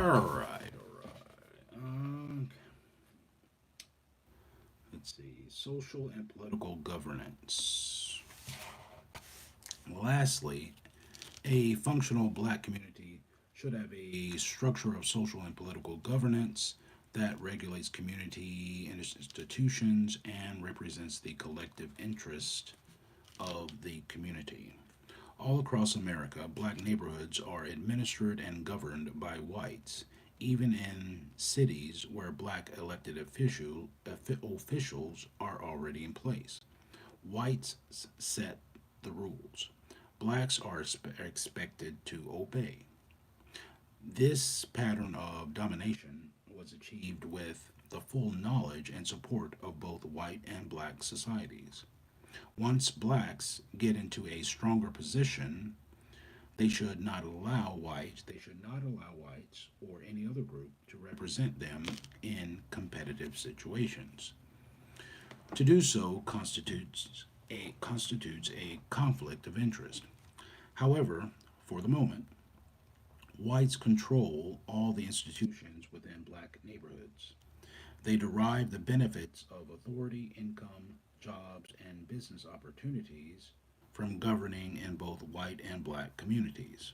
Okay. Let's see. Social and political governance. Lastly, a functional black community should have a structure of social and political governance that regulates community institutions and represents the collective interest of the community. All across America, black neighborhoods are administered and governed by whites, even in cities where black elected officials are already in place. Whites set the rules. Blacks are expected to obey. This pattern of domination was achieved with the full knowledge and support of both white and black societies. Once blacks get into a stronger position, they should not allow whites or any other group to represent them in competitive situations. To do so constitutes a conflict of interest. However, for the moment, whites control all the institutions within black neighborhoods. They derive the benefits of authority, income, jobs, and business opportunities from governing in both white and black communities.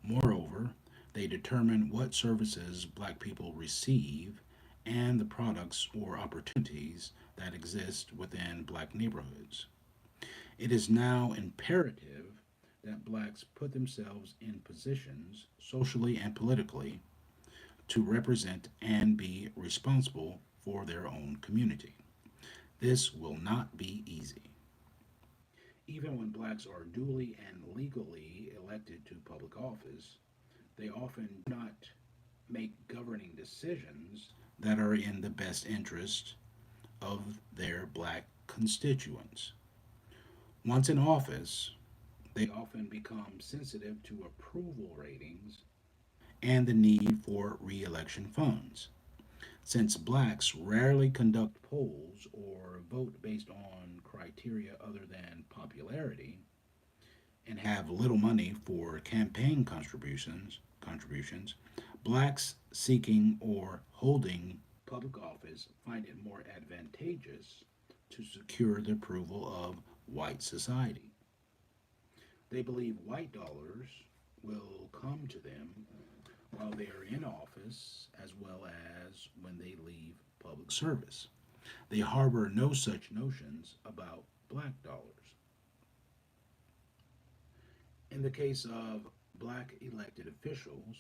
Moreover, they determine what services black people receive and the products or opportunities that exist within black neighborhoods. It is now imperative that blacks put themselves in positions, socially and politically, to represent and be responsible for their own community. This will not be easy. Even when blacks are duly and legally elected to public office, they often do not make governing decisions that are in the best interest of their black constituents. Once in office, they often become sensitive to approval ratings and the need for re election funds. Since blacks rarely conduct polls or vote based on criteria other than popularity and have little money for campaign contributions, blacks seeking or holding public office find it more advantageous to secure the approval of white society. They believe white dollars will come to them while they are in office as well as when they leave public service. They harbor no such notions about black dollars. In the case of black elected officials,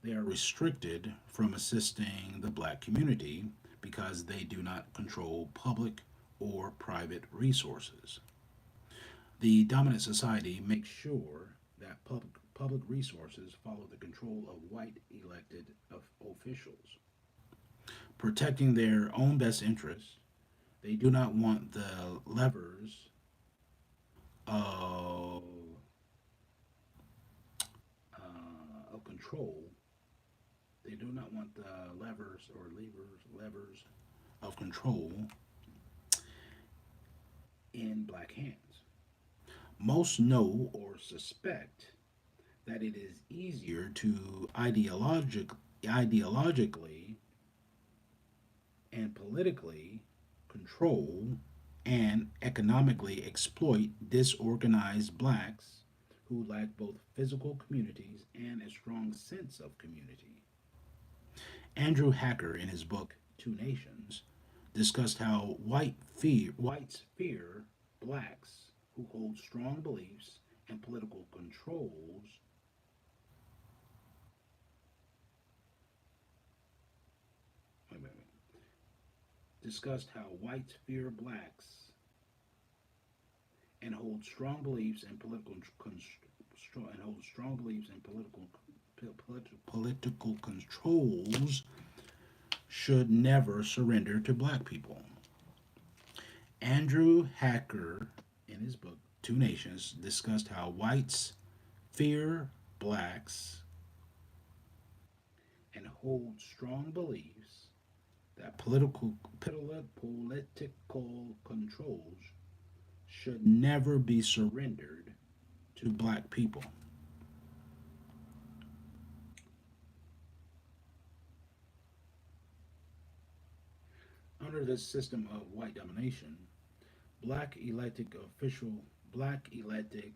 they are restricted from assisting the black community because they do not control public or private resources. The dominant society makes sure that public resources follow the control of white elected officials. Protecting their own best interests, they do not want the levers of, of control. They do not want the levers of control in black hands. Most know or suspect that it is easier to ideologically and politically control and economically exploit disorganized blacks who lack both physical communities and a strong sense of community. Andrew Hacker, in his book Two Nations, discussed how whites fear blacks who hold strong beliefs and political controls. Discussed how whites fear blacks and hold strong beliefs and political controls should never surrender to black people. Andrew Hacker, in his book Two Nations, discussed how whites fear blacks and hold strong beliefs that political controls should never be surrendered to black people. Under this system of white domination, black elected official, black elected,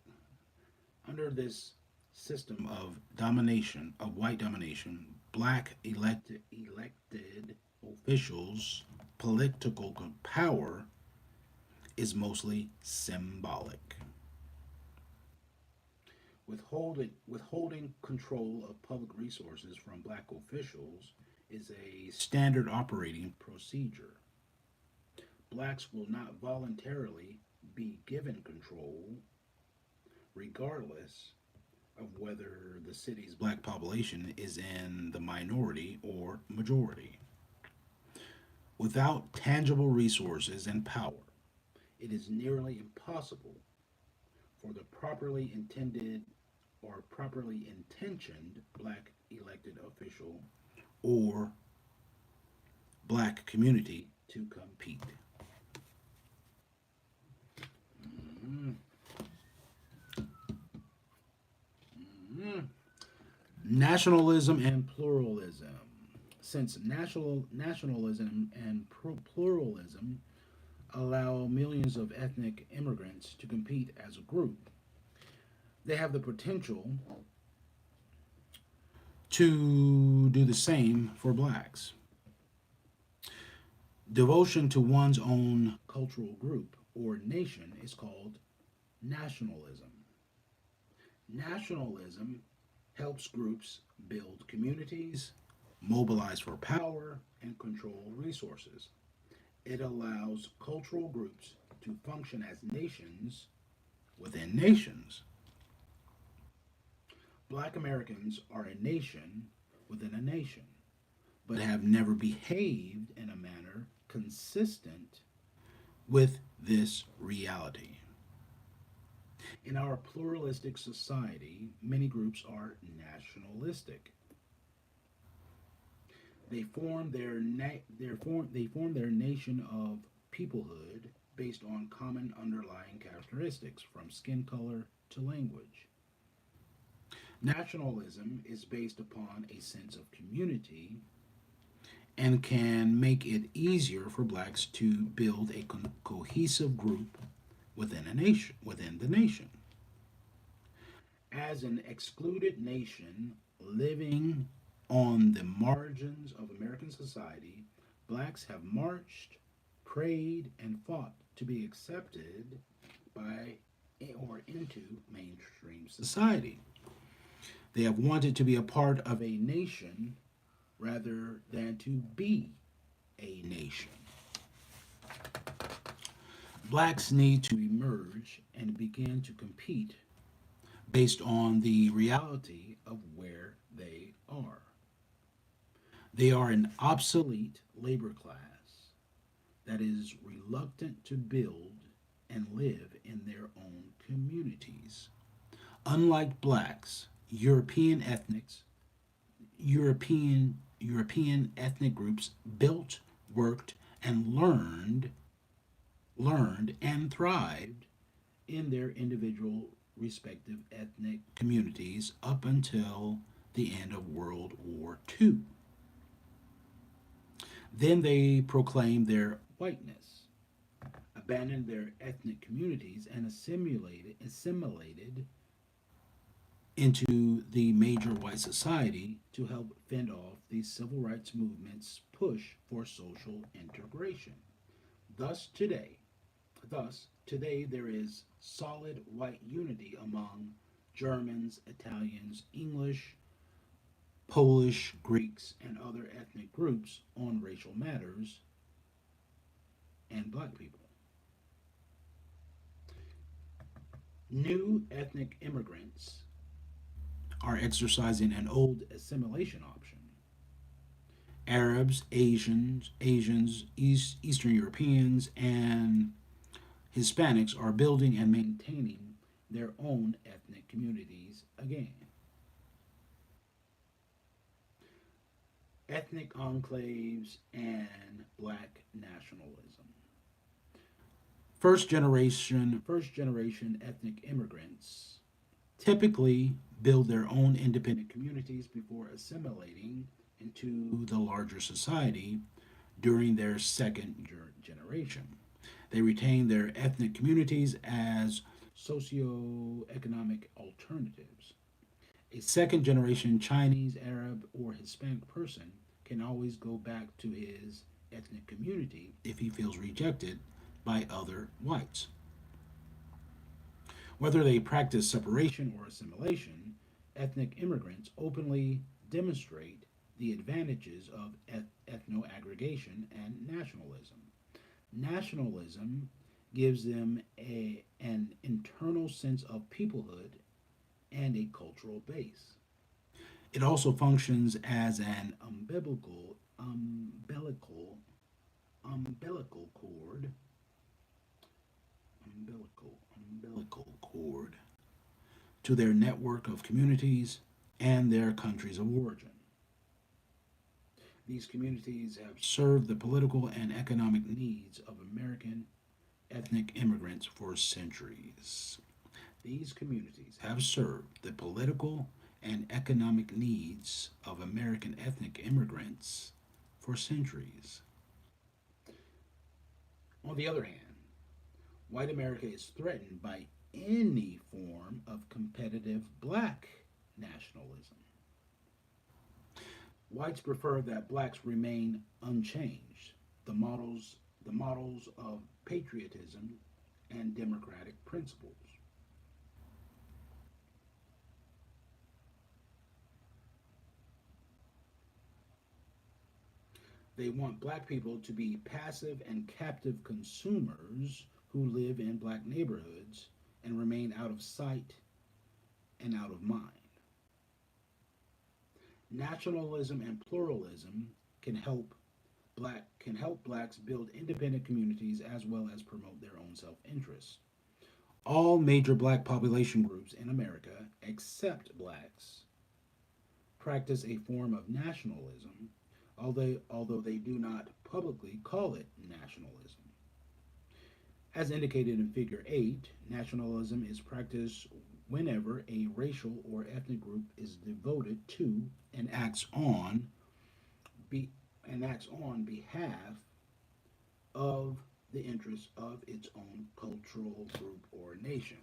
under this system of domination, of white domination, black elected officials' political power is mostly symbolic. Withholding control of public resources from black officials is a standard operating procedure. Blacks will not voluntarily be given control, regardless of whether the city's black population is in the minority or majority. Without tangible resources and power, it is nearly impossible for the properly intentioned black elected official or black community to compete. Mm, mm. Nationalism and pluralism. Since nationalism and pluralism allow millions of ethnic immigrants to compete as a group, they have the potential to do the same for blacks. Devotion to one's own cultural group or nation is called nationalism. Nationalism helps groups build communities, mobilize for power, and control resources. It allows cultural groups to function as nations within nations. Black Americans are a nation within a nation, but have never behaved in a manner consistent with this reality. In our pluralistic society, many groups are nationalistic. They form their nation of peoplehood based on common underlying characteristics from skin color to language. Nationalism is based upon a sense of community and can make it easier for blacks to build a cohesive group within the nation. As an excluded nation living on the margins of American society, blacks have marched, prayed, and fought to be accepted by or into mainstream society. They have wanted to be a part of a nation rather than to be a nation. Blacks need to emerge and begin to compete based on the reality of where they are. They are an obsolete labor class that is reluctant to build and live in their own communities. Unlike blacks, European ethnic groups built, worked, and learned and thrived in their individual respective ethnic communities up until the end of World War II. Then they proclaimed their whiteness, abandoned their ethnic communities, and assimilated into the major white society to help fend off the civil rights movement's push for social integration. Thus today, Thus today there is solid white unity among Germans, Italians, English, Polish, Greeks, and other ethnic groups on racial matters and black people. New ethnic immigrants are exercising an old assimilation option. Asians, Eastern Europeans, and Hispanics are building and maintaining their own ethnic communities again. Ethnic enclaves and black nationalism. First generation ethnic immigrants typically build their own independent communities before assimilating into the larger society during their second generation. They retain their ethnic communities as socioeconomic alternatives. A second generation Chinese, Arab, or Hispanic person can always go back to his ethnic community if he feels rejected by other whites. Whether they practice separation or assimilation, ethnic immigrants openly demonstrate the advantages of ethno aggregation and nationalism. Nationalism gives them an internal sense of peoplehood and a cultural base. It also functions as an umbilical cord, umbilical cord to their network of communities and their countries of origin. These communities have served the political and economic needs of American ethnic immigrants for centuries. These communities have served the political and economic needs of American ethnic immigrants for centuries. On the other hand, white America is threatened by any form of competitive black nationalism. Whites prefer that blacks remain unchanged, the models of patriotism and democratic principles. They want black people to be passive and captive consumers who live in black neighborhoods and remain out of sight and out of mind. Nationalism and pluralism can help blacks build independent communities as well as promote their own self-interest. All major black population groups in America, except blacks, practice a form of nationalism, although they do not publicly call it nationalism. As indicated in Figure 8, nationalism is practiced whenever a racial or ethnic group is devoted to and be, acts on behalf of the interests of its own cultural group or nation.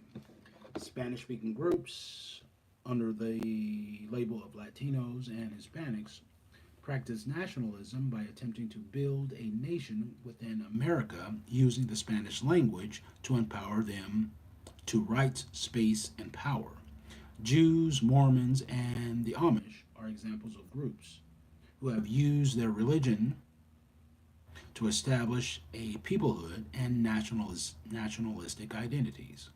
Spanish speaking groups, under the label of Latinos and Hispanics, practice nationalism by attempting to build a nation within America using the Spanish language to empower them to rights, space, and power. Jews, Mormons, and the Amish are examples of groups who have used their religion to establish a peoplehood and nationalistic identities.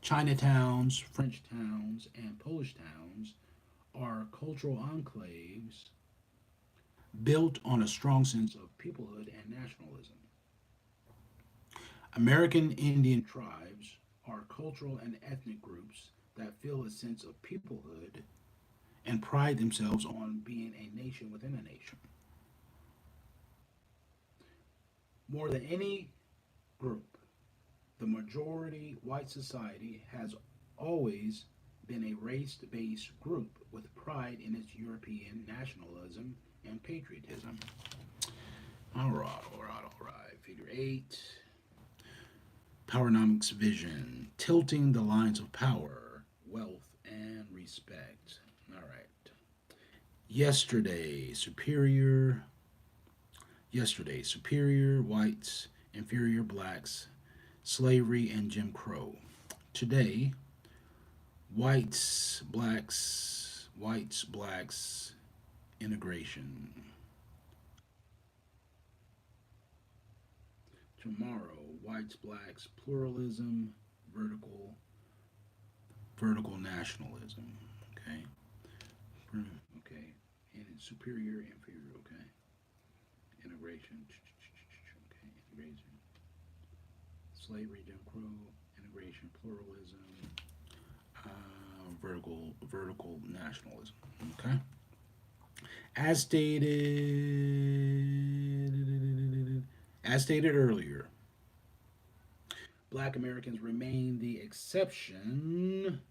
Chinatowns, French towns, and Polish towns are cultural enclaves built on a strong sense of peoplehood and nationalism. American Indian tribes are cultural and ethnic groups that feel a sense of peoplehood and pride themselves on being a nation within a nation. More than any group, the majority white society has always been a race based group with pride in its European nationalism and patriotism. All right, all right, all right. Figure 8. Powernomics vision, tilting the lines of power, wealth, and respect. All right. Yesterday, superior. Yesterday, superior whites, inferior blacks, slavery, and Jim Crow. Today, whites, blacks, integration. Tomorrow, whites, blacks, pluralism, vertical, vertical nationalism. Okay. Okay. And superior, inferior. Okay. Integration. Okay. Integration. Slavery, Jim Crow, integration, pluralism, vertical nationalism. Okay. As stated earlier, black Americans remain the exception,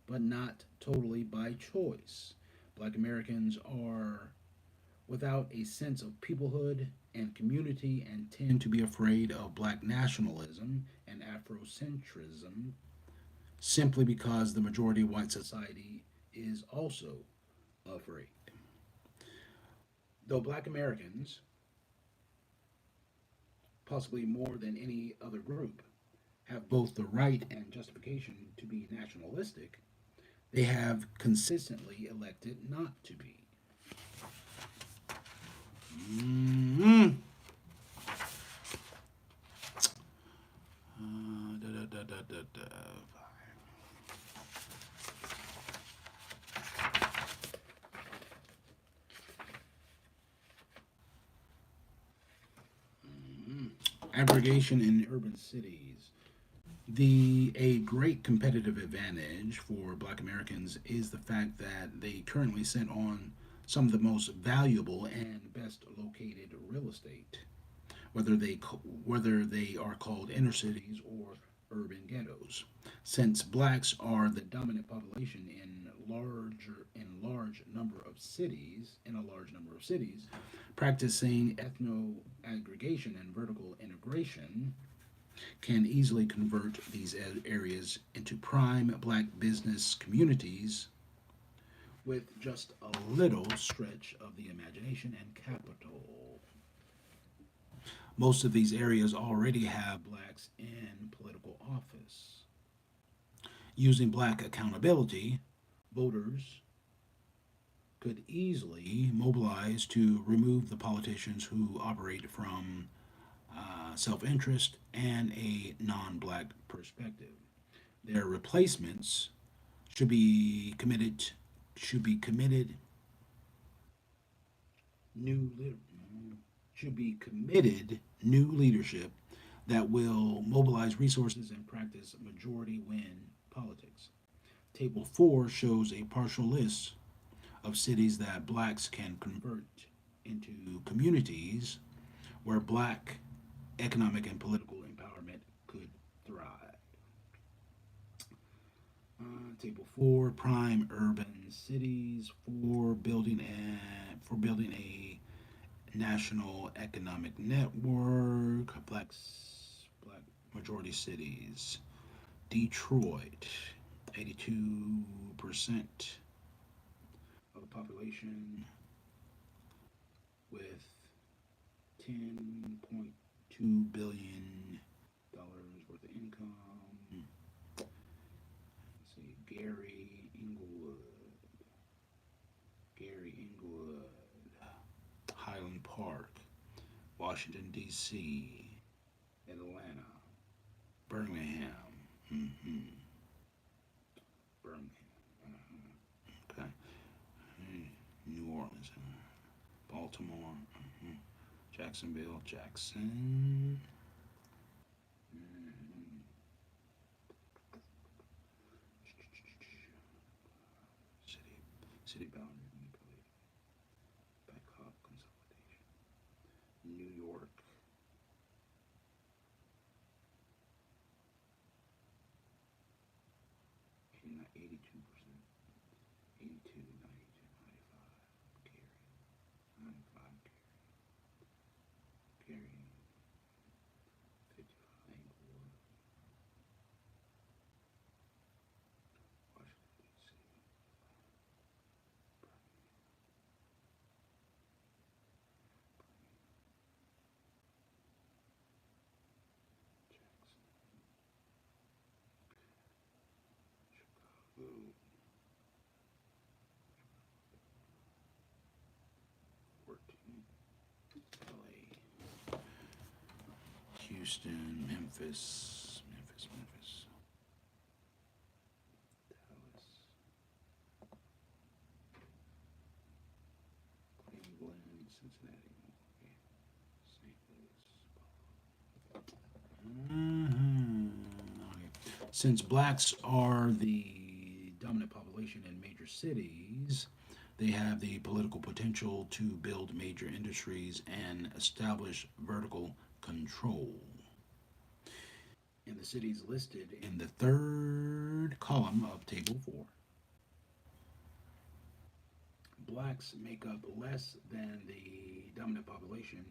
but not totally by choice. Black Americans are without a sense of peoplehood and community and tend to be afraid of black nationalism and Afrocentrism simply because the majority of white society is also afraid. Though black Americans, possibly more than any other group, have both the right and justification to be nationalistic, they have consistently elected not to be. Mm-hmm. Da, da, da, da, da, da. Aggregation in urban cities. The a great competitive advantage for Black Americans is the fact that they currently sit on some of the most valuable and best located real estate, whether they are called inner cities or urban ghettos. Since blacks are the dominant population in large number of cities, practicing ethno aggregation and vertical integration can easily convert these areas into prime black business communities with just a little stretch of the imagination and capital. Most of these areas already have blacks in political office. Using black accountability, voters could easily mobilize to remove the politicians who operate from self interest and a non black perspective. Their replacements should be committed should be committed new should be committed new leadership that will mobilize resources and practice majority win politics. Table 4 shows a partial list of cities that blacks can convert into communities where black economic and political empowerment could thrive. Table 4, prime urban cities for building a national economic network. Black majority cities. Detroit, 82% of the population with 10.2 billion dollars worth of income. Let's see, Gary Inglewood, Highland Park, Washington D.C., Atlanta, Birmingham, hmm Birmingham, okay, New Orleans, Baltimore, Jacksonville, Jackson, mm, city, city boundary manipulated, Bangkok consolidation, New York, 82%, 82, 92, 95, Gary, 95, Gary, 55, Inglewood, Washington, D.C., Jackson, Chicago, 14, LA, Houston, Memphis, Dallas, Cleveland, Cincinnati, Milwaukee, St. Louis. Okay. Since blacks are the dominant population in major cities, they have the political potential to build major industries and establish vertical control. In the cities listed in the third column of Table 4, blacks make up less than the dominant population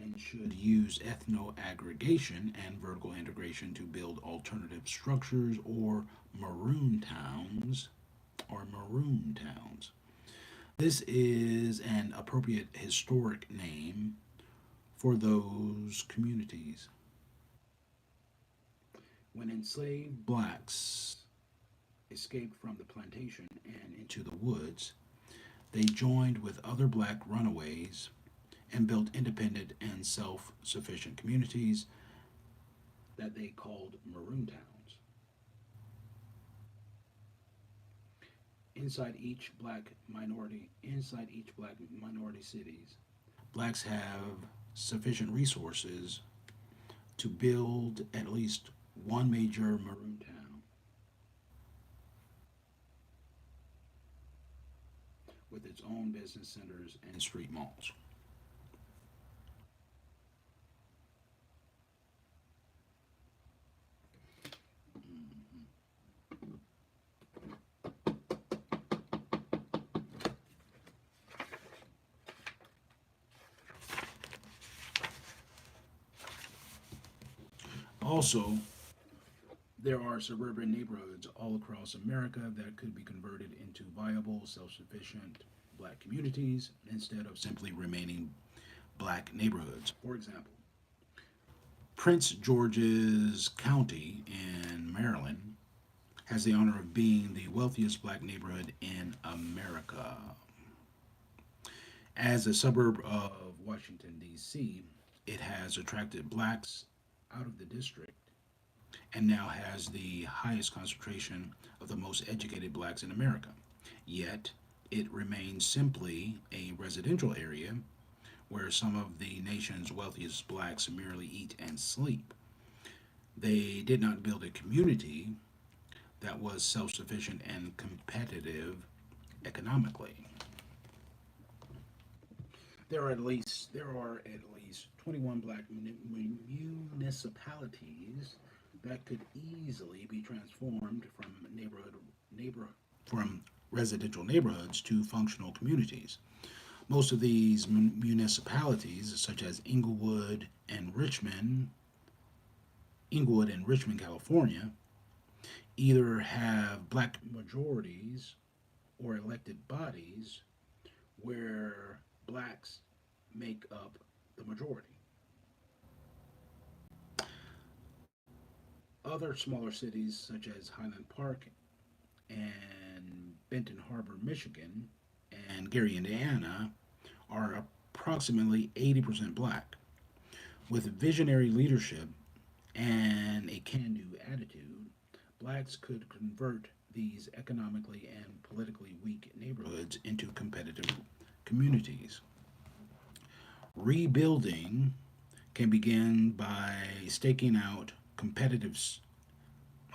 and should use ethno aggregation and vertical integration to build alternative structures or maroon towns. This is an appropriate historic name for those communities. When enslaved blacks escaped from the plantation and into the woods, they joined with other black runaways and built independent and self sufficient communities that they called maroon towns. Inside each black minority cities, blacks have sufficient resources to build at least one major maroon town with its own business centers and street malls. Also, there are suburban neighborhoods all across America that could be converted into viable, self sufficient black communities instead of simply remaining black neighborhoods. For example, Prince George's County in Maryland has the honor of being the wealthiest black neighborhood in America. As a suburb of Washington, D.C., it has attracted blacks out of the district and now has the highest concentration of the most educated blacks in America. Yet, it remains simply a residential area where some of the nation's wealthiest blacks merely eat and sleep. They did not build a community that was self sufficient and competitive economically. There are at least 21 black municipalities that could easily be transformed neighbor from residential neighborhoods to functional communities. Most of these municipalities, such as Inglewood and Richmond, California, either have black majorities or elected bodies where blacks make up the majority. Other smaller cities, such as Highland Park and Benton Harbor, Michigan, and Gary, Indiana, are approximately 80% black. With visionary leadership and a can do attitude, blacks could convert these economically and politically weak neighborhoods into competitive communities. Rebuilding can begin by staking out competitive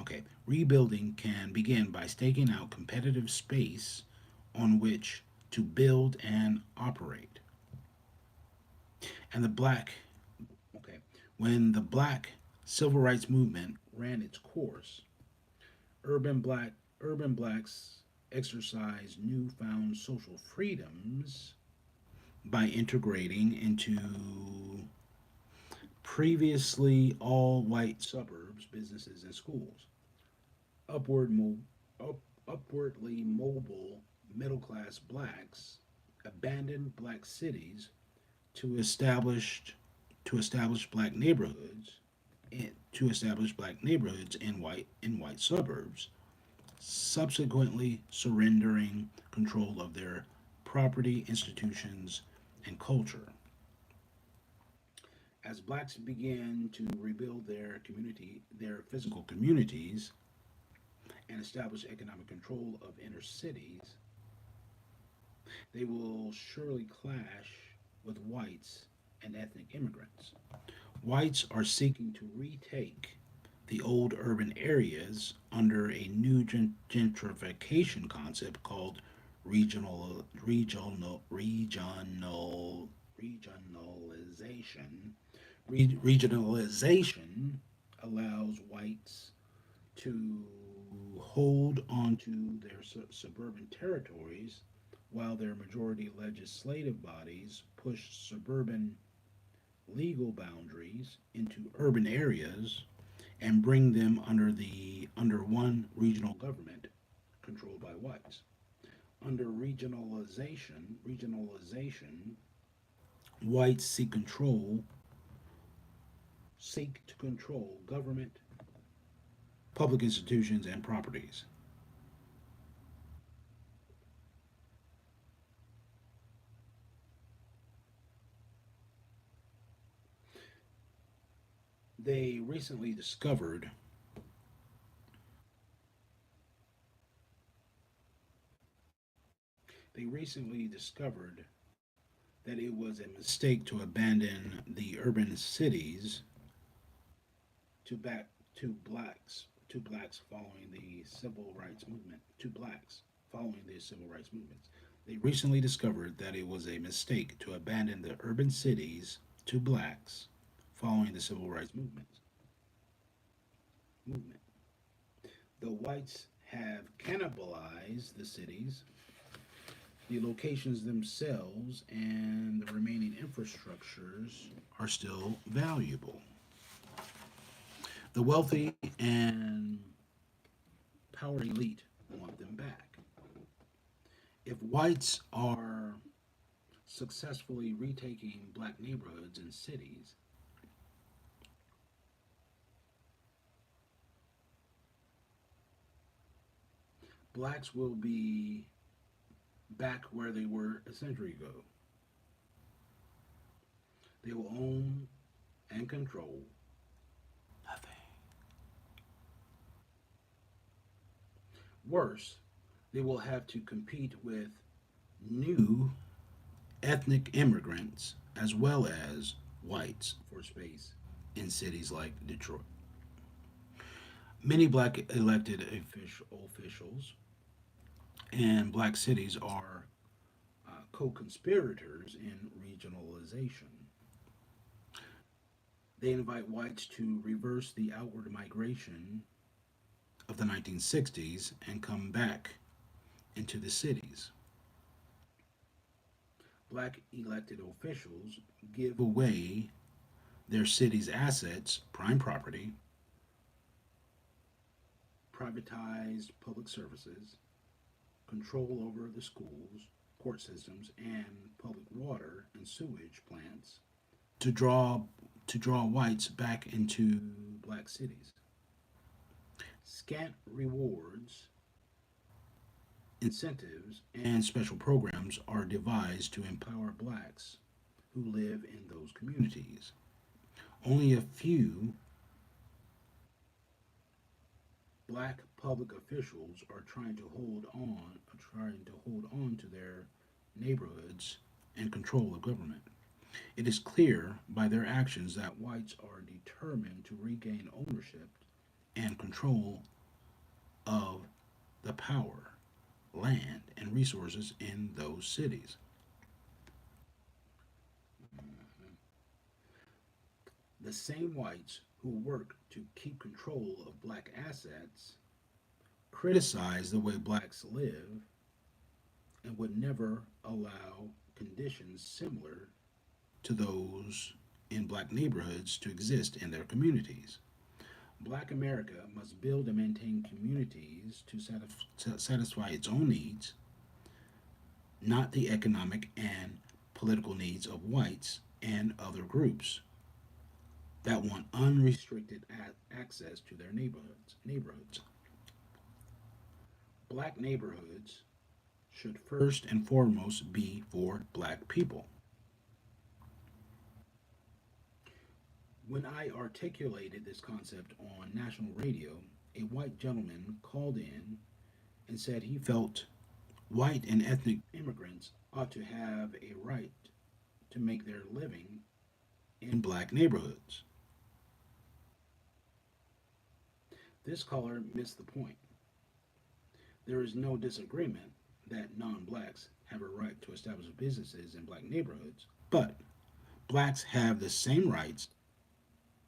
okay, rebuilding can begin by staking out competitive space on which to build and operate. And the black okay, when the black civil rights movement ran its course, urban black urban blacks exercised newfound social freedoms by integrating into previously all white suburbs, businesses, and schools. Upward mo- Upwardly mobile middle class blacks abandoned black cities to establish black neighborhoods in white suburbs, subsequently surrendering control of their property, institutions, and culture. As blacks began to rebuild their physical communities, and establish economic control of inner cities, they will surely clash with whites and ethnic immigrants. Whites are seeking to retake the old urban areas under a new gentrification concept called regionalization. Regionalization allows whites to hold onto their suburban territories while their majority legislative bodies push suburban legal boundaries into urban areas and bring them under one regional government controlled by whites. Under regionalization, whites seek to control government, public institutions, and properties. They recently discovered they recently discovered that it was a mistake to abandon the urban cities to back to blacks following the civil rights movement to blacks following the civil rights movements. They recently discovered that it was a mistake to abandon the urban cities to blacks following the civil rights movement. The whites have cannibalized the cities, the locations themselves, and the remaining infrastructures are still valuable. The wealthy and power elite want them back. If whites are successfully retaking black neighborhoods and cities, blacks will be back where they were a century ago. They will own and control nothing. Worse, they will have to compete with new ethnic immigrants as well as whites for space in cities like Detroit. Many black elected officials and black cities are co conspirators in regionalization. They invite whites to reverse the outward migration of the 1960s and come back into the cities. Black elected officials give away their city's assets, prime property, privatized public services, control over the schools, court systems, and public water and sewage plants to draw whites back into black cities. Scant rewards, incentives, and special programs are devised to empower blacks who live in those communities. Only a few black public officials are trying to hold on to their neighborhoods and control the government. It is clear by their actions that whites are determined to regain ownership and control of the power, land, and resources in those cities. The same whites who work to keep control of black assets criticize the way blacks live and would never allow conditions similar to those in black neighborhoods to exist in their communities. Black America must build and maintain communities to satisfy its own needs, not the economic and political needs of whites and other groups that want unrestricted access to their neighborhoods. Black neighborhoods should first and foremost be for black people. When I articulated this concept on national radio, a white gentleman called in and said he felt white and ethnic immigrants ought to have a right to make their living in black neighborhoods. This caller missed the point. There is no disagreement that non blacks have a right to establish businesses in black neighborhoods, but blacks have the same rights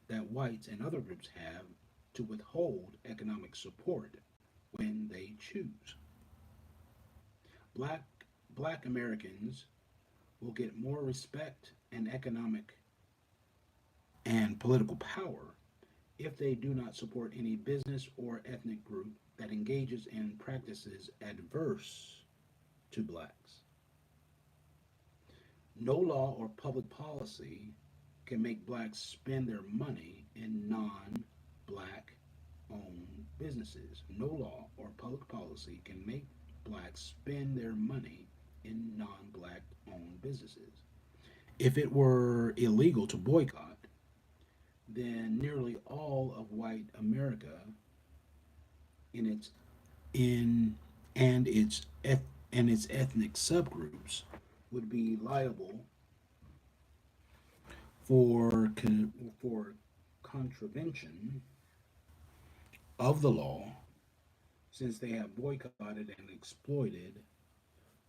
that whites and other groups have to withhold economic support when they choose. Black Black Americans will get more respect and economic and political power if they do not support any business or ethnic group that engages in practices adverse to blacks. No law or public policy can make blacks spend their money in non black owned businesses. No law or public policy can make blacks spend their money in non black owned businesses. If it were illegal to boycott, then nearly all of white America in its in and its ethnic subgroups would be liable for contravention of the law, since they have boycotted and exploited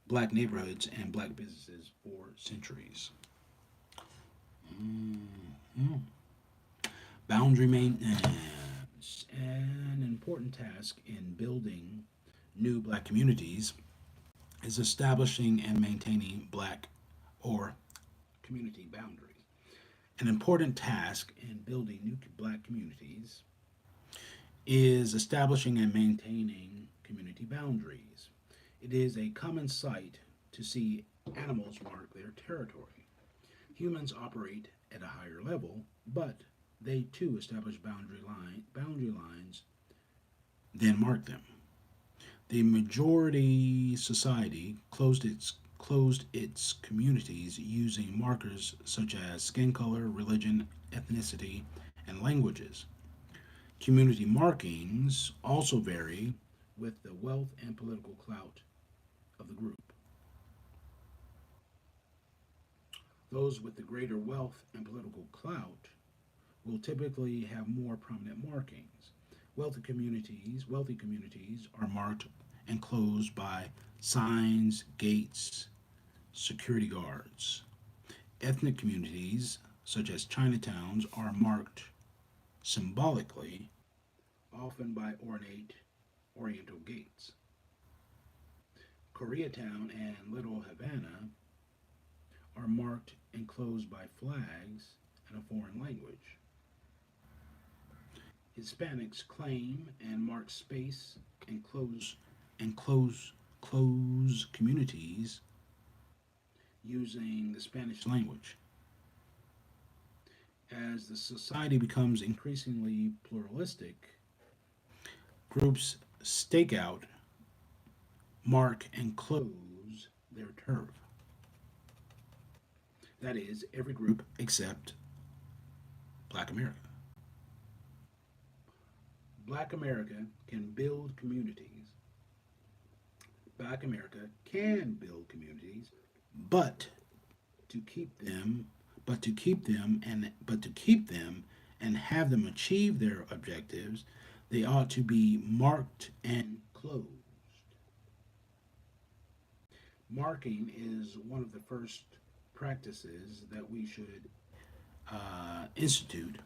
black neighborhoods and black businesses for centuries. Mhm. Boundary maintenance. An important task in building new black communities is establishing and maintaining black or community boundaries. An important task in building new black communities is establishing and maintaining community boundaries. It is a common sight to see animals mark their territory. Humans operate at a higher level, but they too establish boundary lines, then mark them. The majority society closed its communities using markers such as skin color, religion, ethnicity, and languages. Community markings also vary with the wealth and political clout of the group. Those with the greater wealth and political clout will typically have more prominent markings. Wealthy communities are marked and closed by signs, gates, security guards. Ethnic communities, such as Chinatowns, are marked symbolically, often by ornate oriental gates. Koreatown and Little Havana are marked and closed by flags and a foreign language. Hispanics claim and mark space and close communities using the Spanish language. As the society becomes increasingly pluralistic, groups stake out, mark, and close their turf. That is, every group except Black America. Black America can build communities. Black America can build communities, but to keep them, but to keep them and have them achieve their objectives, they ought to be marked and closed. Marking is one of the first practices that we should institute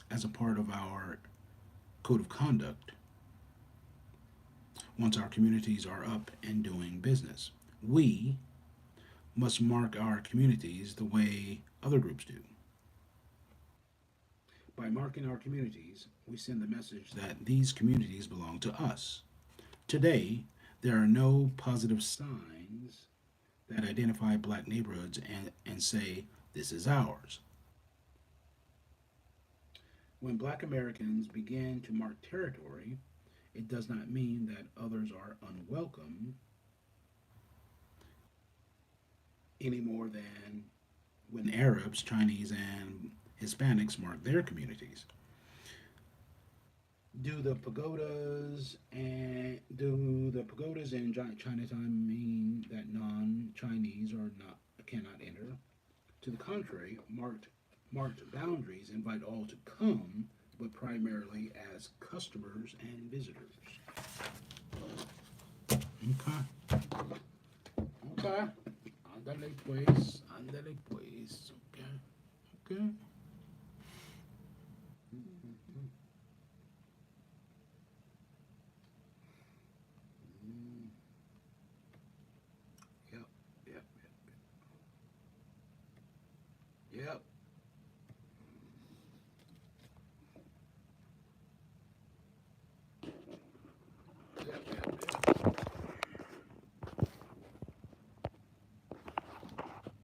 as a part of our code of conduct once our communities are up and doing business. We must mark our communities the way other groups do. By marking our communities, we send the message that these communities belong to us. Today, there are no positive signs that identify black neighborhoods and say, this is ours. When black Americans begin to mark territory, it does not mean that others are unwelcome any more than when Arabs, Chinese, and Hispanics mark their communities. Do the pagodas in Chinatown mean that non-Chinese are not cannot enter? To the contrary, marked boundaries invite all to come, but primarily as customers and visitors. Okay. Okay. Ándale pues. Ándale pues. Okay. Okay.